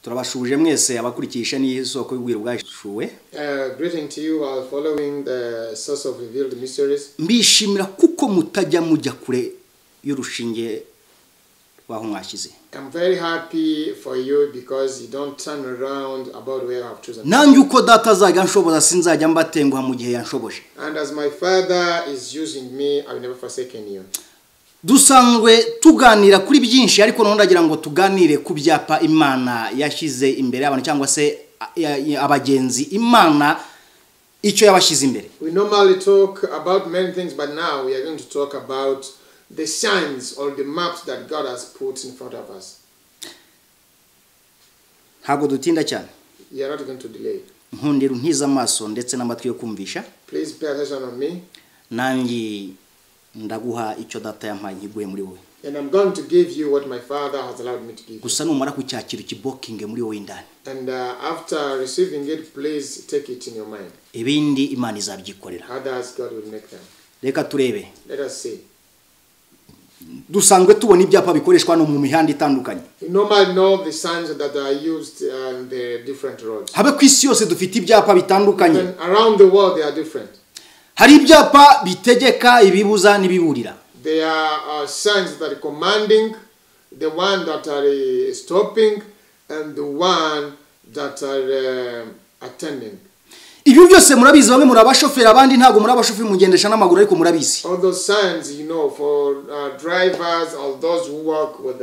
Turabashuje mwese abakurikisha n'isoko y'ubwiro bwashuwe. Greeting to you all following the source of revealed mysteries. Mbishimira kuko mutajya mujya kure y'urushinge waho mwashize. I'm very happy for you because you don't turn around about where I've chosen. Nanjye uko data azajya nshoboza sinzajya mbatenguha mu gihe yanshoboje. And as my Father is using me, I will never forsaken you. Dusangwe tuganira kuri byinshi ariko none ndagira ngo tuganire ku byapa Imana yashize imbere abantu cyangwa se abagenzi Imana icyo yabashize imbere. We normally talk about many things, but now we are going to talk about the signs or the maps that God has put in front of us. Hago dutinda cyane. We are not going to delay. Nkundira ntiza amaso ndetse n'amatwi yo kumvisha. Please pay attention on me. Nangi ndaguha icyo data yampaye nkiguye muri wowe. And I'm going to give you what my Father has allowed me to give you. Gusa numara kucyakira kibokinge muri wowe indani. And after receiving it, please take it in your mind. Ibindi Imana izabyikorera. Others, God will make them. Reka turebe. Let us see. Dusangwe tubona ibyapa bikoreshwa no mu mihanda itandukanye. You normally know the signs that are used on the different roads. Habe kwisi yose dufite ibyapa bitandukanye. Around the world they are different. Hari ibyapa bitegeka ibibuza nibiburira. There are signs that are commanding, the one that are stopping, and the one that are attending. Ibi byose murabizi bamwe murabashoferi abandi ntago murabashoferi mugendesha n'amaguru ariko murabizi. All those signs, you know, for drivers or those who work with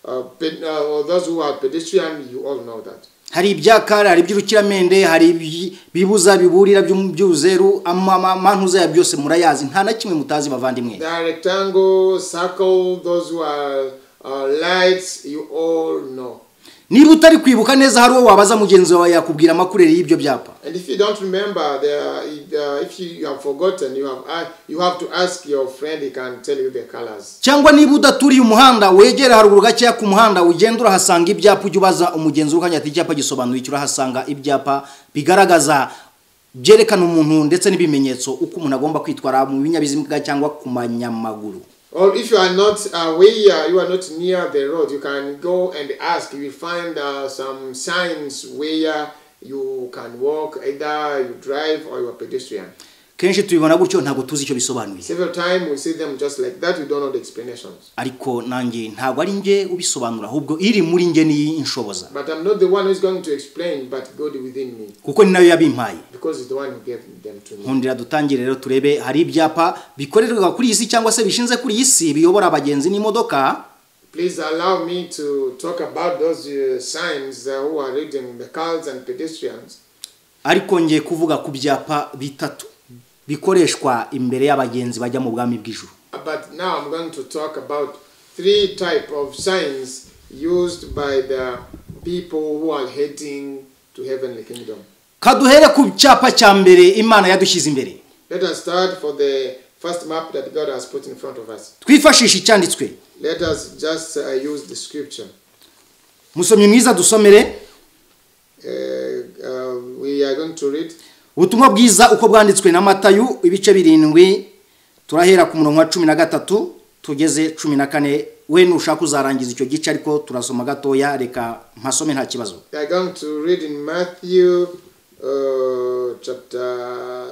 or those who are pedestrian, you all know that. Hari ibyakara hari by'urukiramende hari bibuza biburira by'uzeru amantuza ya byose murayazi nta na kimwe mutazi bavandimwe. The rectangle, circle, those who are lights, you all know. Niba utari kwibuka neza hari wabaza mugenzi wawe yakubwira makurere y'ibyo byapa. And if you don't remember, if you have forgotten, you have to ask your friend. He can tell you the colors. Cyangwa niba udaturiye umuhanda wegera haruguru gake ku muhanda ugenda urahasanga ibyapa ujye ubaza umugenzi ukanya ati icyapa gisobanuye urahasanga ibyapa bigaragaza byerekana umuntu ndetse n'ibimenyetso uko umuntu agomba kwitwara mu binyabiziga cyangwa ku manyamaguru. Or if you are not aware, you are not near the road, you can go and ask. You will find some signs where you can walk, either you drive or you are pedestrian. Kenshi tubibona gutyo ntago tuzi icyo bisobanuye. Several times we see them just like that, we don't know the explanations. Ariko nanjye ntago ari nge ubisobanura ahubwo iri muri nge ni inshoboza. But I'm not the one who is going to explain, but God within me. Kuko ni nayo yabimpaye. Because he's the one who gave them to me. Nkundira dutangire rero turebe hari ibyapa bikorerwa kuri isi cyangwa se bishinze kuri isi biyobora abagenzi n'imodoka. Please allow me to talk about those signs who are reading the cars and pedestrians. Ariko ngiye kuvuga ku byapa bitatu bikoreshwa imbere y'abagenzi bajya mu bwami bw'ijuru. But now I'm going to talk about 3 type of signs used by the people who are heading to heavenly kingdom. Kaduhere ku cyapa cya mbere Imana yadushyize imbere. Let us start for the first map that God has put in front of us. Twifashisha icyanditswe. Let us just use the scripture. Musomye mwiza dusomere. We are going to read ubutumwa bwiza uko bwanditswe na Matayo ibice 7 turahera ku murongo wa 13 tugeze 14. We nushaka uzarangiza icyo gice ariko turasoma gatoya reka mpasome nta kibazo. We are going to read in Matthew chapter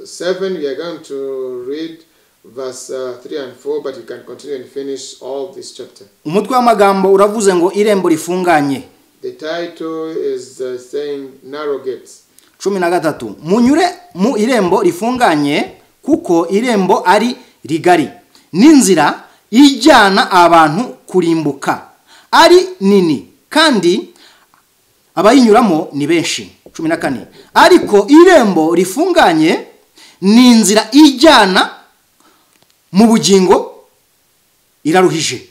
7. We are going to read verse 3 and 4, but you can continue and finish all this chapter. Umutwe w'amagambo uravuze ngo irembo rifunganye. The title is saying narrow gates. 13 munyure mu irembo rifunganye kuko irembo ari rigari n'inzira ijyana abantu kurimbuka ari nini kandi abayinyuramo ni benshi. 14 ariko irembo rifunganye ni inzira ijyana mu bugingo iraruhije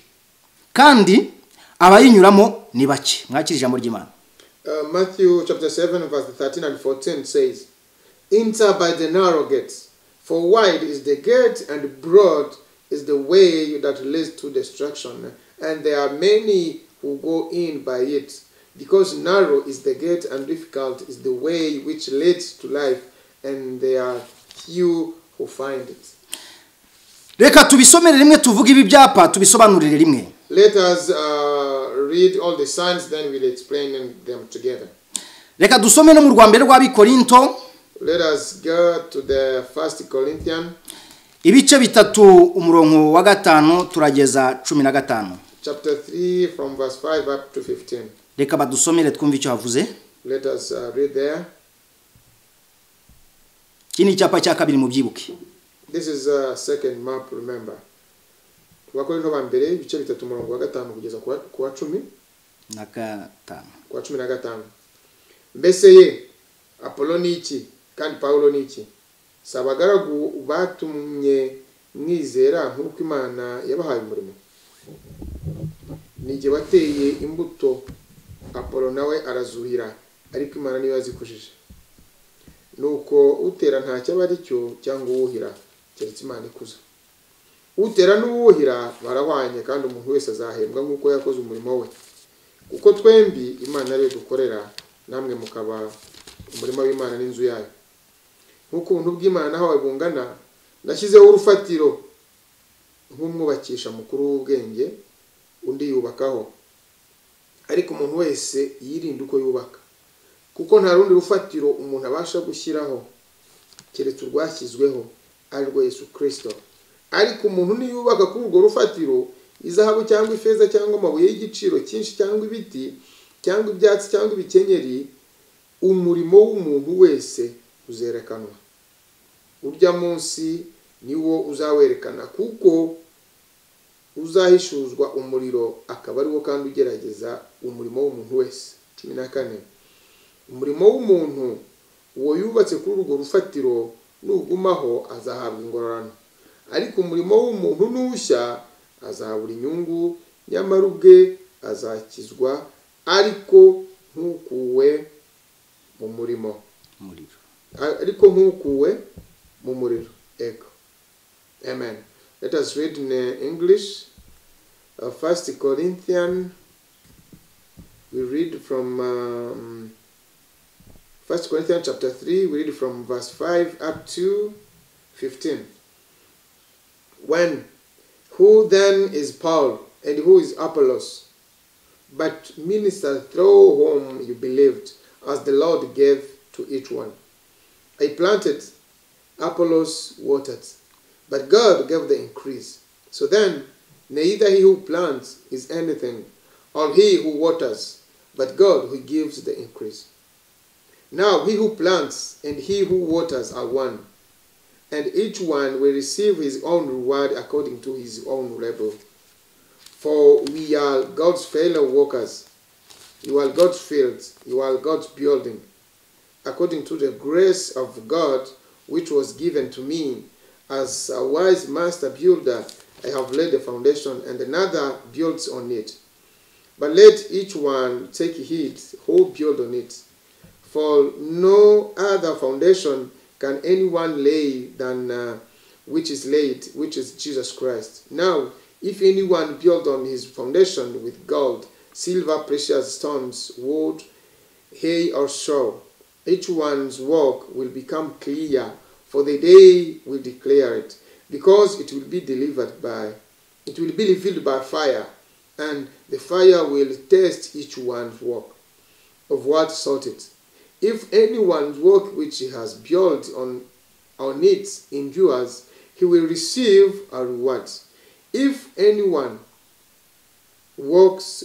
kandi abayinyuramo ni bake. Mwakira ijambo ry'Imana. Matthew chapter 7 verse 13 and 14 says, enter by the narrow gates, for wide is the gate and broad is the way that leads to destruction, and there are many who go in by it, because narrow is the gate and difficult is the way which leads to life, and there are few who find it. Reka tubisomere rimwe tuvuge ibi byapa tubisobanurire rimwe. Let us read all the signs, then we'll explain them together. Reka dusome no mu rwambere rw'Abikorinto. Let us go to the 1 Corinthians. Ibice bitatu umurongo wa 5 turageza 15. Chapter 3 from verse 5 up to 15. Reka badusomere twumve icyo havuze. Let us read there. Kini icyapa cya kabiri mu byibuke. This is a second map, remember. Wakorinto bambere ibice bitatu umurongo wa 5 kugeza ku wa 10 na 5. Ku wa 15. Mbese ye Apolo ni iki kandi Paulo ni iki? Sabagaragu batumye mwizera nk'uko Imana yabahaye umurimo. Nige bateye imbuto, Apolo nawe arazuhira, ariko Imana niyo yazikujije. Nuko utera nta cyaba ari cyo cyangwa uwuhira, keretse Imana ikuza. Utera n'uwuhira barahwanye, kandi umuntu wese azahembwa nk'uko yakoze umurimo we. Kuko twembi Imana ariyo dukorera, namwe mukaba umurimo w'Imana n'inzu yayo. Nk'uko ubuntu bw'Imana aho bungana, nashyizeho urufatiro nk'umwubakisha mukuru w'ubwenge, undi yubakaho. Ariko umuntu wese yirinda uko yubaka, kuko nta rundi rufatiro umuntu abasha gushyiraho keretse urwashyizweho, ari rwo Yesu Kristo. Ariko umuntu niyubaka kuri urwo rufatiro, izahabu cyangwa ifeza cyangwa amabuye y'igiciro cyinshi cyangwa ibiti cyangwa ibyatsi cyangwa ibikenyeri, umurimo w'umuntu wese uzerekanwa. Urya munsi niwo uzawerekana, kuko uzahishuzwa umuriro, akaba ariwo kandi ugerageza umurimo w'umuntu wese. 14. Umurimo w'umuntu uwo yubatse kuri urwo rufatiro nugumaho azahabwa ingororano, ariko umurimo w'umuntu nushya azahabura inyungu, nyamara ubwe azakizwa, ariko nkukuwe mu murimo. Ariko nkukuwe mu muriro. Ego. Amen. Let us read in English. 1 Corinthians. We read from 1 Corinthians chapter 3. We read from verse 5 up to 15. Who then is Paul, and who is Apollos? But ministers through whom you believed, as the Lord gave to each one. I planted, Apollos watered, but God gave the increase. So then, neither he who plants is anything, or he who waters, but God who gives the increase. Now he who plants and he who waters are one, and each one will receive his own reward according to his own labor. For we are God's fellow workers. You are God's field, you are God's building. According to the grace of God which was given to me, as a wise master builder, I have laid the foundation, and another builds on it. But let each one take heed who build on it. For no other foundation can anyone lay than which is laid, which is Jesus Christ. Now, if anyone build on his foundation with gold, silver, precious stones, wood, hay, or straw, each one's work will become clear, for the day will declare it, because it will be revealed by fire, and the fire will test each one's work of what sort it. If anyone's work which he has built on it endures, he will receive a reward. If anyone works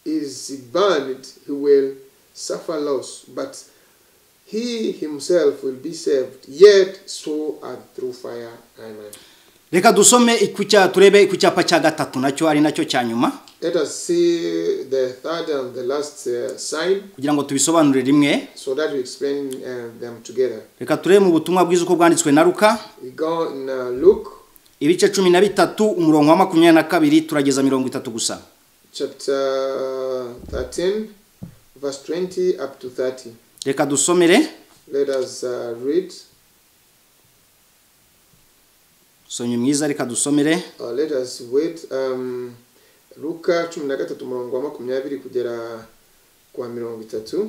is burned, he will suffer loss, but he himself will be saved, yet so and through fire. Amen. Reka dusome turebe ku cyapa cya gatatu nacyo ari nacyo cya nyuma. Let us see the third and the last sign, kugira ngo tubisobanure rimwe, so that we explain them together. Reka turebe mu butumwa bwiza uko bwanditswe na Luka. We go in Luke ibice 13 umurongo wa 22 turageza 30 gusa. Chapter 13 verse 20 up to 30. Reka dusomere. Let us read. Sonye mwiza reka dusomere. Let us wait. Luka 13 umurongo wa 20 kugera kwa 30.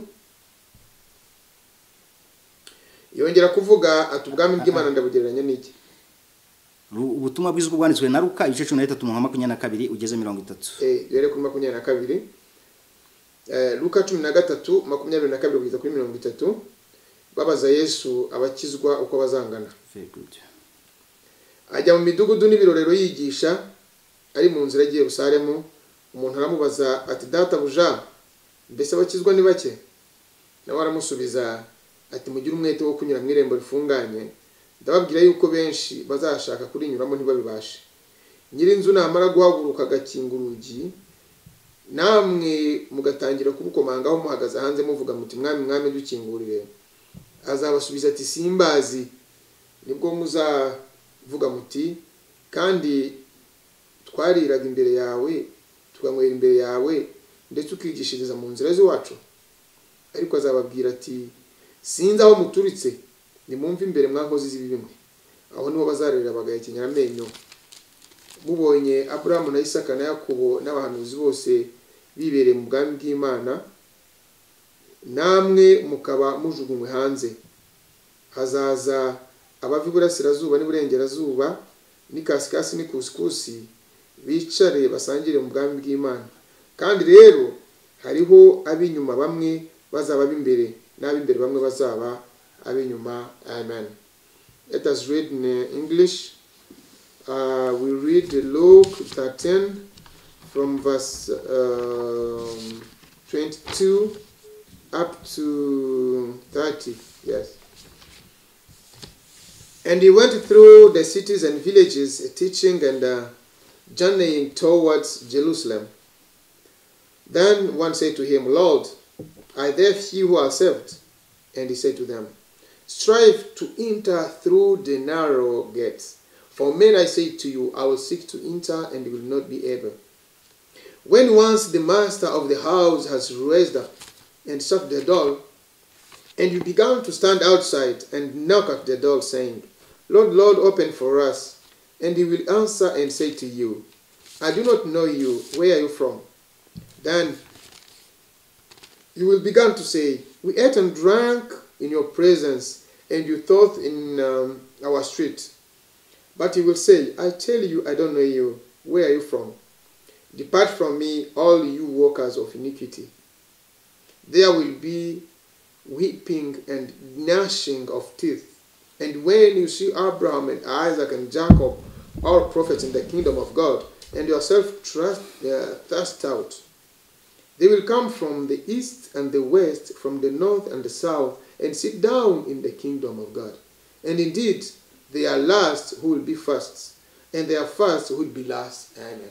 Yongera kuvuga ati ubwami bw'Imana ndabugereranya n'iki? ubutumwa bwiza bwanditswe na Luka igice 13:22 ugeze 30. Yere kuri 22. Luka 13:22 kugeza kuri 30. Babaza Yesu abakizwa uko bazangana. Very good. Ajya mu midugudu n'ibirorero yigisha ari mu nzira agiye Yerusalemu. Umuntu aramubaza ati data buja mbese abakizwa ni bake? Nawe aramusubiza ati mugire umwete wo kunyura mu irembo rifunganye. Ndababwira yuko benshi bazashaka kurinyuramo ntibabibashe. Nyirinzu namara guhaguruka agakinga urugi, namwe mugatangira kubukomangaho muhagaze hanze muvuga muti mwami mwami dukingurire. Azabasubiza ati simbazi. Nibwo muzavuga muti kandi twariraga imbere yawe tukanywera imbere yawe ndetse ukigishiriza mu nzira z'iwacu. Ariko azababwira ati sinzi aho muturitse, nimumve imbere mwankozi z'ibibimwe. Aho niho bazarera bagahekenyera amenyo. Mubonye Abrahamu na Isaka na Yakobo n'abahanuzi bose bibereye mu bwami bw'Imana, namwe mukaba mujugunywe hanze. Hazaza abava iburasirazuba n'iburengerazuba n'ikasikasi n'ikusikusi bicare basangire mu bwami bw'Imana. Kandi rero hariho ab'inyuma bamwe bazaba b'imbere n'ab'imbere bamwe bazaba ab'inyuma. Amen. Let us read in English. We read Luke 13 from verse 22 up to 30. Yes. And he went through the cities and villages, teaching and journeying towards Jerusalem. Then one said to him, Lord, are there few who are saved? And he said to them, strive to enter through the narrow gates. For men, I say to you, I will seek to enter and will not be able. When once the master of the house has raised up and shut the door, and you began to stand outside and knock at the door, saying, Lord, Lord, open for us. And he will answer and say to you, I do not know you. Where are you from? Then you will begin to say, we ate and drank in your presence, and you taught in our street. But he will say, I tell you, I don't know you. Where are you from? Depart from me, all you workers of iniquity. There will be weeping and gnashing of teeth. And when you see Abraham and Isaac and Jacob, all prophets in the kingdom of God, and yourself thrust out, they will come from the east and the west, from the north and the south, and sit down in the kingdom of God. And indeed, they are last who will be first, and they are first who will be last. Amen.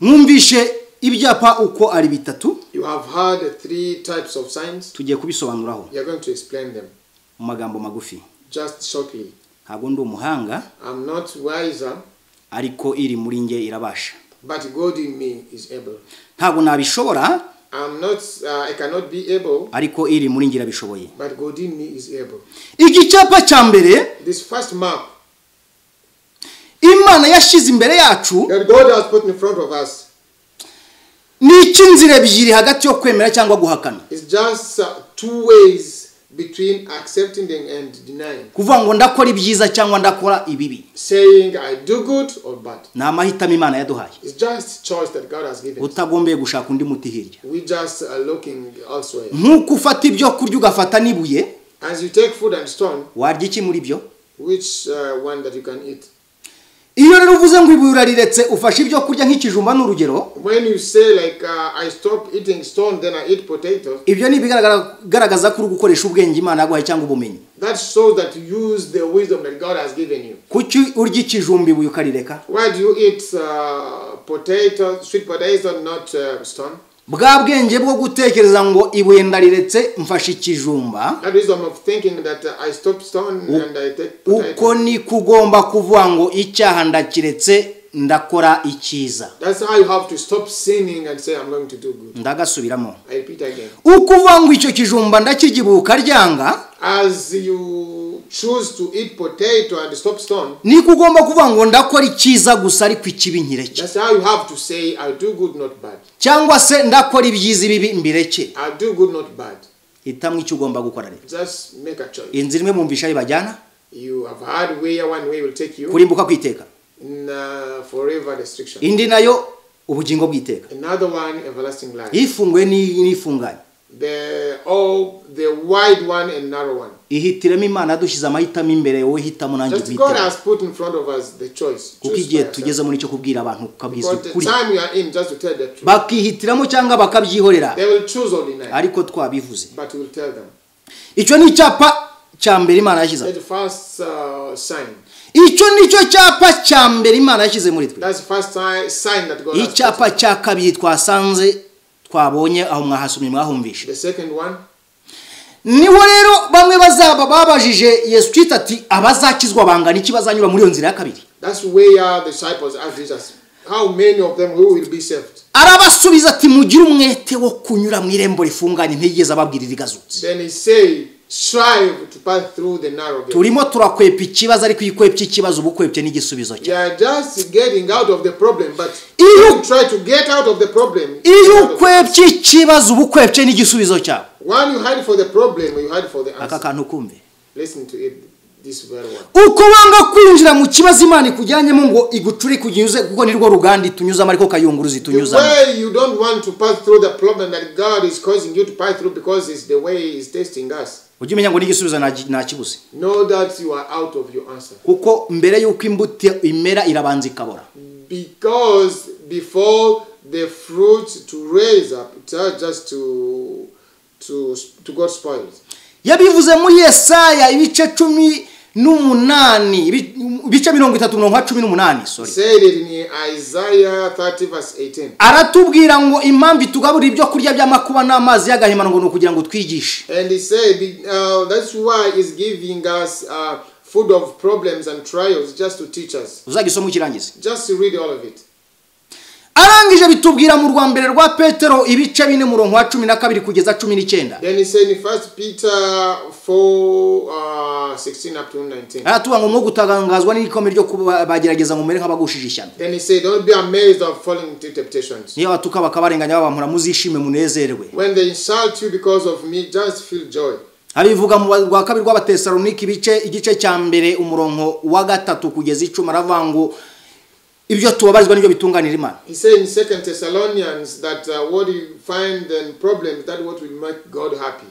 Mwumvishe ibyapa uko ari bitatu. You have heard 3 types of signs. Tugiye kubisobanuraho. You are going to explain them. Mu magambo magufi. Just shortly. Ntago ndi umuhanga. I'm not wiser. Ariko iri muri nge irabasha. But God in me is able. Ntago nabishobora. I cannot be able. Ariko iri muri nge irabishoboye. But God in me is able. Iki cyapa cya mbere. This first map. Imana yashize imbere yacu. That God has put in front of us. Ni ikinzira ebyiri hagati yo kwemera cyangwa guhakana. It's just 2 ways between accepting and denying. Kuvuga ngo ndakora ibyiza cyangwa ndakora ibibi. Saying I do good or bad. Na amahitamo Imana yaduhaye. It's just choice that God has given. Utagombeye gushaka undi muti hirya. We just are looking elsewhere. Nkuko ufata ibyo kurya ugafata nibuye. As you take food and stone. Warya iki muri byo? Which one that you can eat? Iyo rero uvuze ngo ibuye urariretse ufashe ibyo kurya nk'ikijumba n'urugero. When you say like I stop eating stone then I eat potatoes. Ibyo ni bigaragaza ko uri gukoresha ubwenge Imana yaguhaye cyangwa ubumenyi. That shows that you use the wisdom that God has given you. Kuki urya ikijumba ibuye ukarireka? Why do you eat sweet potato not stone? Bwa bwenge bwo gutekereza ngo ibuye ndariretse mfashe ikijumba. That wisdom of thinking that I stop stone and I take potato. Uko ni kugomba kuvuga ngo icyaha ndakiretse ndakora ikiza. That's how you have to stop sinning and say I'm going to do good. Ndagasubiramo. I repeat again. Ukuvuga ngo icyo kijumba ndakigibuka ryanga. As you choose to eat potato and stop stone. Ni kugomba kuvuga ngo ndakora ikiza gusa ariko ikibi nkireke. That's how you have to say I do good not bad. Cyangwa se ndakora ibyiza bibi mbireke. I do good not bad. Itamwe icyo ugomba gukora rero. Just make a choice. Inzira imwe mumvisha ibajyana. You have heard where one way will take you. Kurimbuka kwiteka. forever destruction. indi nayo ubugingo bw'iteka. Another one, everlasting life. Ifungwe n'ifunganye. The wide one and narrow one. Ihitiremo Imana dushize amahitamo imbere wowe hitamo nanjye bwite. God has put in front of us the choice. Kuko igihe tugeze muri cyo kubwira abantu kabwiza ukuri. The time we are in, just to tell the truth. Bakihitiramo cyangwa bakabyihorera. They will choose ordinary. Ariko twabivuze. But we will tell them. Icyo ni icyapa cya mbere Imana yashyize. The first sign. Icyo nicyo cyapa cya mbere Imana yashyize muri twe. That's the first sign that God has. Icyapa cya kabiri twasanze twabonye aho mwahasomye mwahumvishe. The second one. Niho rero bamwe bazaba babajije Yesu Kristo ati abazakizwa bangana iki bazanyura muri iyo nzira ya kabiri. That's where the disciples asked Jesus, how many of them who will be saved? Arabasubiza ati mugire umwete wo kunyura mu irembo rifunganye ntigeze ababwirira igazutse. Then he said, strive to pass through the narrow gate. Turimo turakwepa ikibazo ariko ikwepye ikibazo ubukwepye n'igisubizo cya. You are just getting out of the problem, but you try to get out of the problem. Iyo ukwepye ikibazo ubukwepye n'igisubizo cya. When you hide for the problem, you hide for the answer. Aka kantu kumve. Listen to it. This very one. Uko banga kwinjira mu kibazo Imana ikujyanyemo ngo igucure kuginyuze kuko nirwo rugandi tunyuzamo ariko kayunguruzi tunyuzamo. The way you don't want to pass through the problem that God is causing you to pass through because it's the way He's testing us. Ujimenya ngo n'igisubizo na kibuze. Know that you are out of your answer. Kuko mbere yuko imbuto imera irabanza ikabora. Because before the fruit to raise up, it's just to God spoiled. Yabivuze muri Yesaya ibice 18 ibice 30:18 sorry. Said it in Isaiah 30 verse 18. Aratubwira ngo impamvu tugaburira ibyo kurya by'amakuba n'amazi y'agahimano ngo nukugira ngo twigishe. And he said that's why he's giving us food of problems and trials just to teach us. Uzagisoma ukirangize. Just to read all of it. Arangije bitubwira mu rwa mbere rwa Petero ibice 4:12 kugeza 19. Then he said in 1 Peter 4:16 up to 19. Aratuba ngo mwo gutangazwa n'ikomere ryo kubagerageza ngo mere nk'abagushije ishyano. Then he said don't be amazed of falling into temptations. Niyo batuka bakabarenganya babampura muzishime munezerwe. When they insult you because of me, just feel joy. Abivuga mu rwa kabiri rw'Abatesalonike igice cya mbere umurongo wa 3 kugeza 10 aravango ibyo tubabarizwa n'ibyo bitunganira Imana. He said in 2 Thessalonians that what you find and problems that what will make God happy.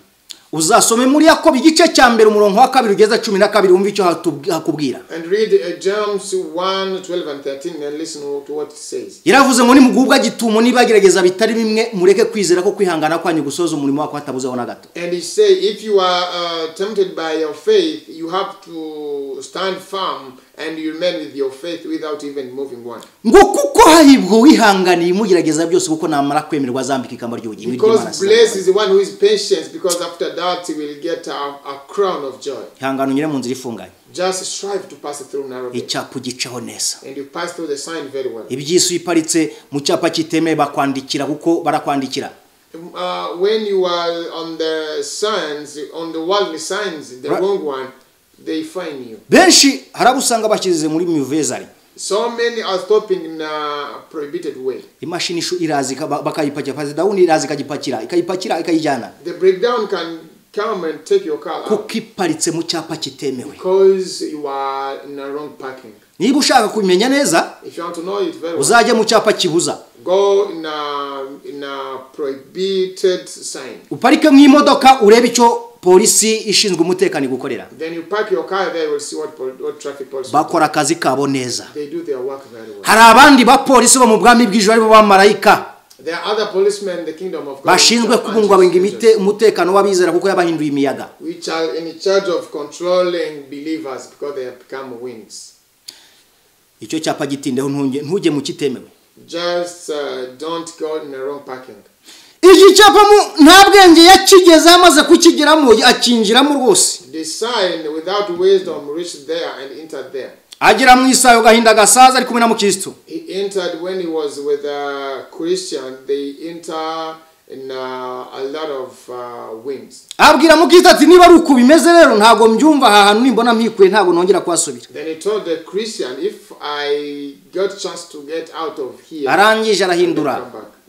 Uzasome muri Yakobo igice cya mbere umurongo wa 2 kugeza 12 umva icyo hakubwira. And read James 1:12 and 13 and listen to what it says. Yaravuze ngo nimugubwa gitumo nibagerageza bitari bimwe mureke kwizera ko kwihangana kwanyu gusoza umurimo wako hatabuzeho na gato. And he say if you are tempted by your faith, you have to stand firm and you remain with your faith without even moving one. Ngo kuko hahibwo wihanganiye mugerageza byose kuko namara kwemerwa zambika ikamba ry'ubugingo ry'Imana. Because blessed is the one who is patient, because after that he will get a crown of joy. Ihangano nyire mu nzira ifunganye. Just strive to pass through narrow gate. Icyapu gicaho neza. And you pass through the sign very well. Ibyisu iparitse mu cyapa kiteme bakwandikira kuko barakwandikira. When you are on the signs, on the worldly signs, the wrong one, they find you. Benshi harabusanga bakize muri muvezari. So many are stopping in a prohibited way. Imashini shu irazi bakayipakira pasi dawuni irazi kagipakira ikayipakira ikayijana. The breakdown can come and take your car out. Kukiparitse mu cyapa kitemewe. Because you are in a wrong parking. Niba ushaka kumenya neza, if you want to know it very well, uzaje mu cyapa kibuza. Go in a prohibited sign. Uparike mu imodoka urebe icyo polisi ishinzwe umutekano gukorera. Then you park your car there, will see what traffic police. Bakora akazi kabo neza. They do their work very well. Hari abandi ba polisi bo mu bwami bw'ijuru ari bo bamarayika. There are other policemen in the kingdom of God. Bashinzwe kubungabunga umutekano w'abizera kuko yabahinduye imiyaga. Which are in charge of controlling believers because they have become winds. Icyo cyapa gitindeho ntuje mu kitemewe. Just don't go in the wrong parking. Iki cyapa nta bwenge yakigeze amaze kukigeramo akinjiramo rwose. The sign without wisdom reached there and entered there. Agira mu isayo gahinda gasaza ari kumwe na mukristo. He entered when he was with a Christian. They enter in a lot of winds. Abwira mukristo ati niba ari uko bimeze rero ntago mbyumva aha hantu nimbona mpikuye ntago nongera kwasubira. Then he told the Christian, if I got chance to get out of here, arangije arahindura.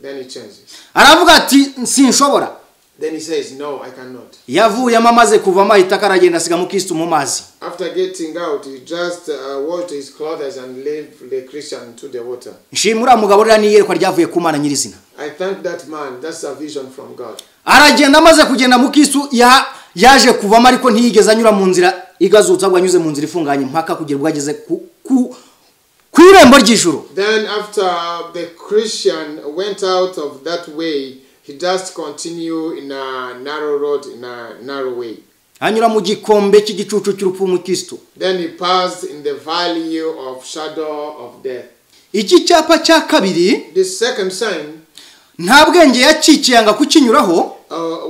Then he changes. Aravuga ati sinshobora. Then he says, no, I cannot. Yavuyemo amaze kuvamo ahita karagenda asiga mukristo mu mazi. After getting out, he just washed his clothes and left the Christian to the water. Nshimura mugabo rira niyerekwa ryavuye ku Mana nyirizina. I thank that man. That's a vision from God. Aragenda amaze kugenda mukristo yaje kuvamo ariko ntiyigeze anyura mu nzira igazutsa ahubwo anyuze mu nzira ifunganye mpaka kugira ubwo ageze ku irembo ry'ijuru. Then after the Christian went out of that way, he just continue in a narrow road, in a narrow way. Anyura mu gikombe cy'igicucu cy'urupfu mu Kristo. Then he passed in the valley of shadow of death. Iki cyapa cya kabiri, The second sign, nta bwenge yakikiyanga kukinyuraho,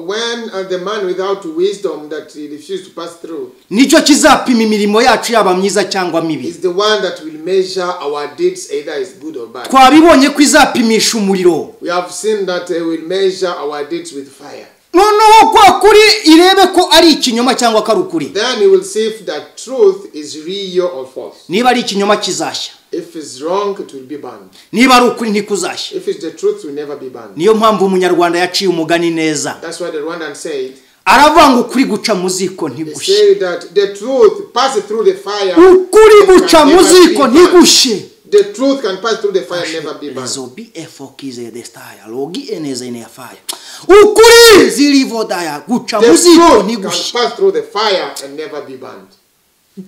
when the man without wisdom that he refused to pass through, nicyo kizapima imirimo yacu yaba myiza cyangwa mibi. is the one that will measure our deeds, either is good or bad. Twabibonye ko izapimisha umuriro. We have seen that it will measure our deeds with fire. Noneho kwa kuri irebe ko ari ikinyoma cyangwa ko ari ukuri. Then he will see if that truth is real or false. Niba ari ikinyoma kizashya. If it's wrong, it will be banned. Niba ari ukuri ntikuzashya. If it's the truth, it will never be banned. Niyo mpamvu umunyarwanda yaciye umugani neza. That's why the Rwandan said, Aravuga ngo ukuri guca mu ziko they ntigushye. say that the truth passes through the fire. Ukuri guca mu ziko ntigushye. The truth can pass through the fire and never be banned. Zobi efokize destaya logi eneza ine fire. Ukuri zilivodaya guca mu The ziko truth can ntigushye. pass through the fire and never be banned.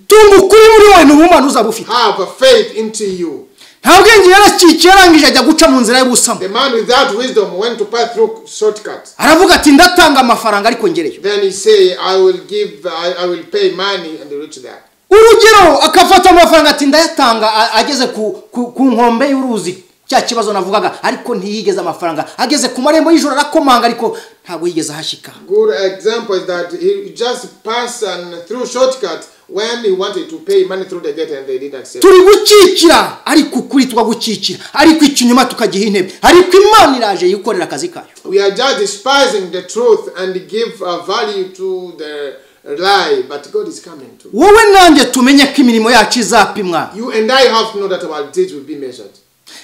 Tungu kuri muri wowe n'umwana uzabufite. Have faith into you. Ntabwo ngiye yaracikiye arangije ajya guca mu nzira y'ubusamo. The man without wisdom went to pass through shortcuts. Aravuga ati ndatanga amafaranga ariko ngereyo. Then he say, I will pay money and reach there. Urugero akafata amafaranga ati ndayatanga ageze ku nkombe y'uruzi cya kibazo navugaga ariko ntiyigeze amafaranga ageze ku marembo y'ijoro arakomanga ariko ntabwo yigeze hashika. Good example is that he just passed through shortcut when he wanted to pay money through the gate and they didn't accept. Turi gukikira ariko kuri twagukikira ariko ikinyuma tukagiha intebe ariko Imana iraje yikorera akazi kayo. We are just despising the truth and give value to the lie, but God is coming to. Wowe nanjye tumenye ko imirimo yacu izapimwa. You and I have to know that our deeds will be measured.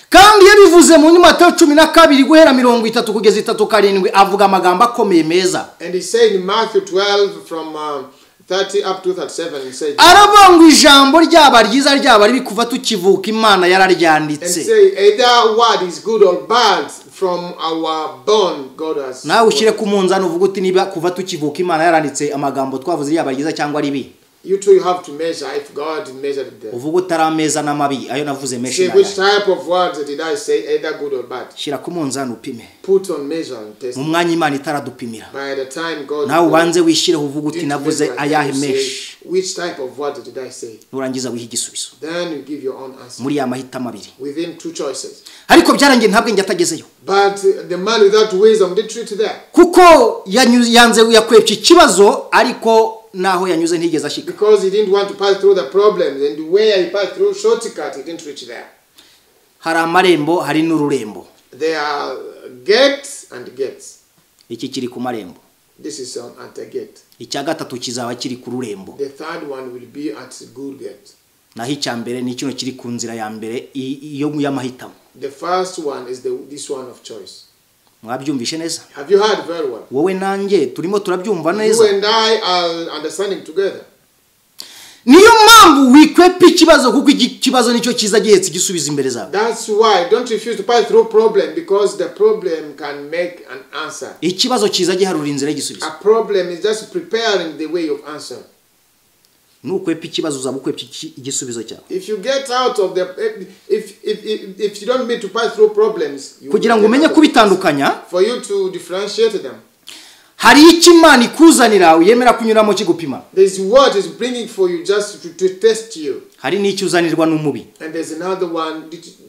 Kandi yabivuze mu Matayo 12 guhera 30 kugeza 37 avuga amagambo akomeye meza. And he said in Matthew 12 from 30 up to 37 he said, Aravuga ijambo ryaba ryiza ryaba ribi kuva tukivuka Imana yararyanditse. and say either word is good or bad from our born God has. Nawe ushire ku munzano uvuga uti niba kuva tukivuka Imana yaranditse amagambo twavuze ryaba ryiza cyangwa ribi. You too, you have to measure if God measured them. Uvuga utarameza n'amabi ayo navuze meshi. Say which type of words did I say, either good or bad? Shira ku munzano upime. Put on measure and test. Mu mwanya Imana itaradupimira. By the time God. Nawe ubanze wishireho uvuga uti navuze ayahe meshi. Which type of word did I say? Nurangiza wiha igisubizo. Then you give your own answer. Muri ya mahitamo abiri. Within two choices. Ariko byarangiye ntabwo njye atagezeyo. But the man without wisdom did treat there. Kuko yanze yakwepye ikibazo ariko naho yanyuze ntigeze ashika. Because he didn't want to pass through the problems, and where he passed through shortcut he didn't reach there. Hari amarembo hari n'ururembo. There are gates and gates. Iki kiri ku marembo. This is at the gate. Icya gatatu kizaba kiri ku rurembo. The third one will be at the good gate. Naho icya mbere ni kino kiri ku nzira ya mbere iyo y'amahitamo. The first one is this one of choice. Mwabyumvishe neza? Have you heard very well? Wowe nanjye turimo turabyumva You neza. and I are understanding together. Niyo mpamvu wikwepa ikibazo kuko ikibazo nicyo kiza gihetse igisubiza imbere zawe. That's why don't refuse to pass through problem, because the problem can make an answer. Ikibazo kiza giharura inzira y'igisubizo. A problem is just preparing the way of answer. Nukwepa ikibazo uzabukwepa igisubizo cyawe. If you get out of the if you don't need to pass through problems, Kugira ngo umenye kubitandukanya, for you to differentiate them. hari iki Imana ikuzanira uyemera kunyuramo kigupima. There's what is bringing for you just to test you. Hari n'icyo uzanirwa n'umubi. And there's another one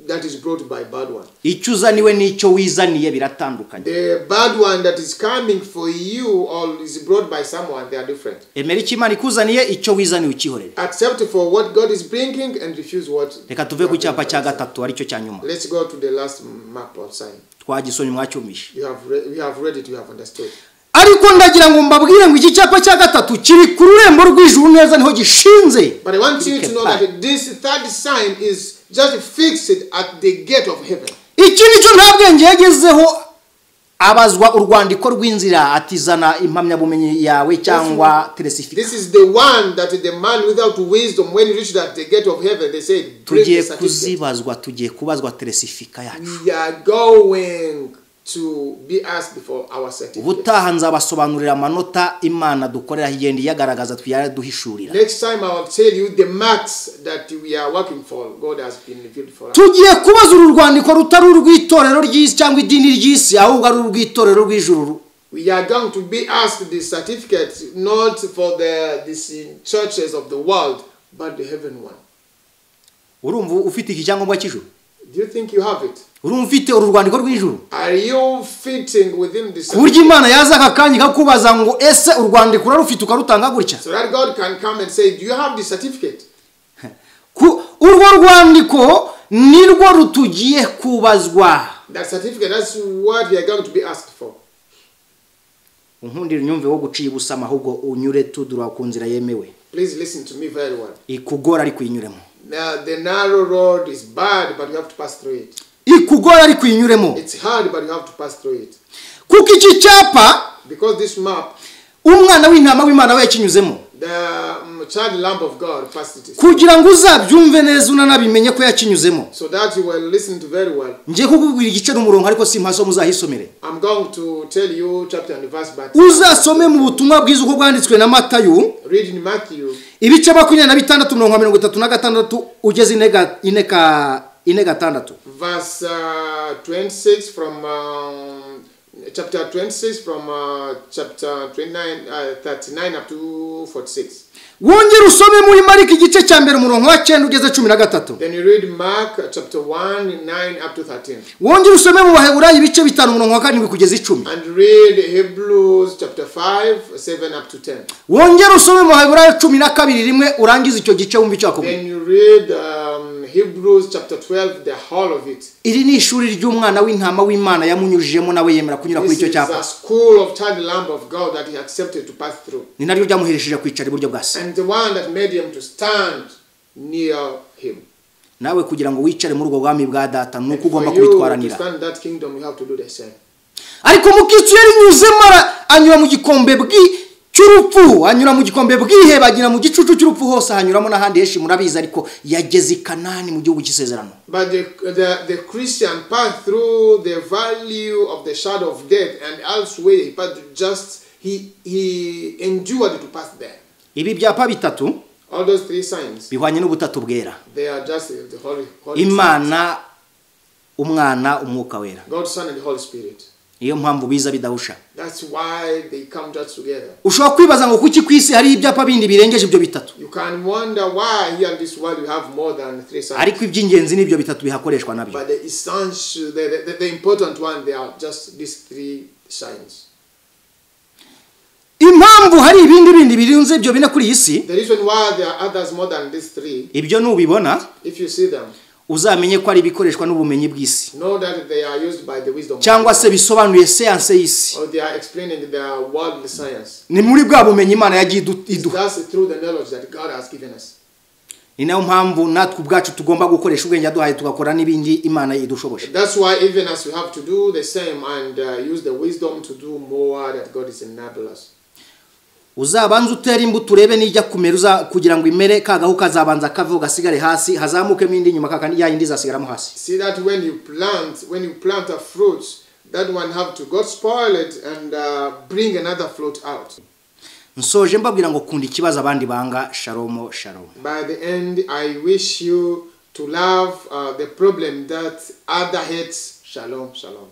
that is brought by bad one. Icyo uzaniwe n'icyo wizaniye biratandukanye. The bad one that is coming for you or is brought by someone, they are different. Emera iki Imana ikuzaniye icyo wizaniye ukihorere. Accept for what God is bringing and refuse what. Reka tuve ku cyapa cya gatatu ari cyo cya nyuma. Let's go to the last map or sign. Twagisomye mwacyumishe. We have read it, you have understood. Ariko ndagira ngo mbabwire ngo iki cyapa cya gatatu kiri ku rurembo rw'ijuru neza niho gishinze. But I want you to know that this third sign is just fixed at the gate of heaven. Iki nicyo nta bwenge yagezeho abazwa urwandiko rw'inzira atizana impamyabumenyi yawe cyangwa certificate. This is the one that the man without wisdom, when he reached at the gate of heaven, they said, bring the certificate. tugiye kubazwa certificate yacu. We are going to be asked for our certificate. Ubutaha nzabasobanurira amanota Imana dukorera higenda yagaragaza twyaduhishurira. Next time I will tell you the marks that we are working for. God has been revealed for us. Tugiye kubaza urwandiko rutari urw'itorero ry'isi cyangwa idini ry'isi ahubwo ari urw'itorero rw'ijuru. We are going to be asked the certificate not for these churches of the world, but the heaven one. Urumva ufite iki cyangombwa cy'ijuru? Do you think you have it? Urumva ufite urwandiko rw'ijuru? Are you fitting within this? Kurya Imana yaza akakanya kakubaza ngo ese urwandiko urarufite ukarutanga gutya? So that God can come and say, do you have the certificate? Urwo rwandiko nirwo rutugiye kubazwa. That certificate, that's what we are going to be asked for. Unkundira nyumve wo guciye ubusama ahubwo unyure tudura ku nzira yemewe. Please listen to me very well. Ikugora ari kuyinyuremo. Now the narrow road is bad, but you have to pass through it. Ikugora ari kuyinyuremo. It's hard, but you have to pass through it. Kuko iki cyapa, because this map, umwana w'intama w'Imana we yakinyuzemo. The child lamb of God passed it. Kugira ngo uzabyumve neza unanabimenye ko yakinyuzemo. So that you will listen to very well. Ngiye kukubwira igice n'umurongo ariko simpaso muzahisomere. I'm going to tell you chapter and verse, but uzasome mu butumwa bwiza uko bwanditswe na Matayo. Read in Matthew. Ibice 26:36 ugeze inega tandatu. Verse 26 from chapter 26 from chapter 39 up to 46. Wongera usome muri Mariko igice cya mbere umurongo wa 9 ugeze 13. Then you read Mark chapter 1 9 up to 13. Wongera usome mu Baheburayo ibice 5 umurongo wa 7 kugeza 10. And read Hebrews chapter 5 7 up to 10. Wongera usome mu Baheburayo 12 rimwe urangiza icyo gice wumva icyo akubwira. Then you read Hebrews chapter 12 the whole of it. Iri ni ishuri ry'umwana w'intama w'Imana yamunyujijemo nawe yemera kunyura kuri icyo cyapa. This is a school of child lamb of God that he accepted to pass through. Ni naryo byamuheresheje kwicara iburyo bwa se. And the one that made him to stand near him. Nawe kugira ngo wicare muri ubwo bwami bwa data nuko ugomba kubitwaranira. To stand that kingdom you have to do the same. Ariko mukitsu yari nyuzemo anyura mu gikombe cy'urupfu, anyura mu gikombe bwiheba, agira mu gicucu cy'urupfu hose hanyuramo n'ahandi heshi murabizi, ariko yageze Kanani mu gihugu cy'isezerano. But the Christian passed through the valley of the shadow of death, and elsewhere he endured to pass there. Ibi byapa bitatu, all those three signs, bihwanye n'ubutatu bwera. They are just the Holy Imana, Umwana, Umwuka wera. God, Son and the Holy Spirit. Iyo mpamvu biza bidahusha. That's why they come just together. Ushobora kwibaza ngo kuki kwisi hari ibyapa bindi birengeje ibyo bitatu. You can wonder why here in this world you have more than three signs. Ariko iby'ingenzi nibyo bitatu bihakoreshwa nabyo. But the essential, the important one, they are just these three signs. Impamvu hari ibindi birunze ibyo bine kuri isi. The reason why there are others more than these three. Ibyo nubibona, if you see them, uzamenye ko ari bikoreshwa n'ubumenyi bw'isi. Know that they are used by the wisdom. Cyangwa se bisobanuye science y'isi. Or they are explaining the worldly science. Ni muri bwa bumenyi Imana yagiye iduha. That's through the knowledge that God has given us. Ni nayo mpamvu natwe ubwacu tugomba gukoresha ubwenge yaduhaye tugakora n'ibindi Imana idushobosha. That's why even as we have to do the same and use the wisdom to do more that God is enabling us. Uzabanza utera imbuto urebe nijya kumera kugira ngo imere kagaho kazabanza kave ugasigare hasi hazamuke mindi nyuma kakandi yindi zasigaramo hasi. See that when you plant a fruit, that one have to go spoil it and bring another fruit out. Nsoje mbabwira ngo kunda ikibazo abandi banga. Shalom shalom. By the end, I wish you to love the problem that other hates. Shalom shalom.